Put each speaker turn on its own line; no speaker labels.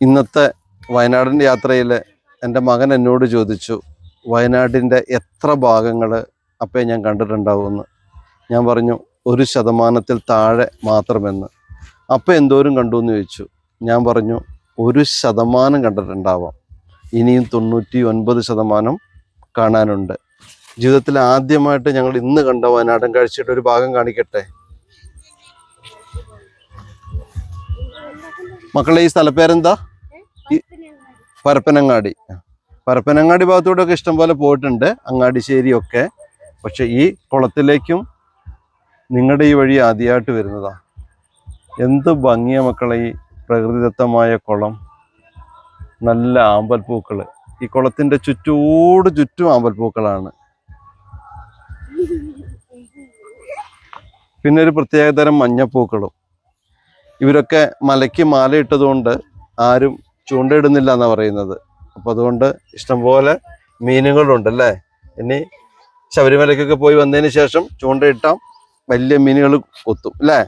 ഇന്നത്തെ വയനാടിൻ്റെ യാത്രയിൽ എൻ്റെ മകൻ എന്നോട് ചോദിച്ചു, വയനാടിൻ്റെ എത്ര ഭാഗങ്ങൾ അപ്പേ ഞാൻ കണ്ടിട്ടുണ്ടാവുമെന്ന്. ഞാൻ പറഞ്ഞു 1% താഴെ മാത്രമെന്ന്. അപ്പം എന്തോരം കണ്ടു എന്ന് ചോദിച്ചു. ഞാൻ പറഞ്ഞു 1% കണ്ടിട്ടുണ്ടാവാം, ഇനിയും 99% കാണാനുണ്ട്. ജീവിതത്തിൽ ആദ്യമായിട്ട് ഞങ്ങൾ ഇന്ന് കണ്ട വയനാടൻ കാഴ്ചയുടെ ഒരു ഭാഗം കാണിക്കട്ടെ. മക്കളെ, ഈ സ്ഥലപ്പേരെന്താ? പരപ്പനങ്ങാടി. പരപ്പനങ്ങാടി ഭാഗത്തൂടെ ഒക്കെ ഇഷ്ടംപോലെ പോയിട്ടുണ്ട്, അങ്ങാടിശ്ശേരിയൊക്കെ. പക്ഷെ ഈ കുളത്തിലേക്കും നിങ്ങളുടെ ഈ വഴി ആദ്യമായിട്ട് വരുന്നതാ. എന്ത് ഭംഗിയാ മക്കളെ ഈ പ്രകൃതിദത്തമായ കുളം. നല്ല ആമ്പൽപ്പൂക്കൾ, ഈ കുളത്തിൻ്റെ ചുറ്റും ആമ്പൽപ്പൂക്കളാണ്. പിന്നെ ഒരു പ്രത്യേകതരം മഞ്ഞപ്പൂക്കളും. ഇവരൊക്കെ മലയ്ക്ക് മാലയിട്ടതുകൊണ്ട് ആരും ചൂണ്ടയിടുന്നില്ല എന്നാണ് പറയുന്നത്. അപ്പോൾ അതുകൊണ്ട് ഇഷ്ടംപോലെ മീനുകളുണ്ട് അല്ലേ. ഇനി ശബരിമലയ്ക്കൊക്കെ പോയി വന്നതിന് ശേഷം ചൂണ്ടയിട്ടാം, വലിയ മീനുകൾ കൊത്തും അല്ലേ.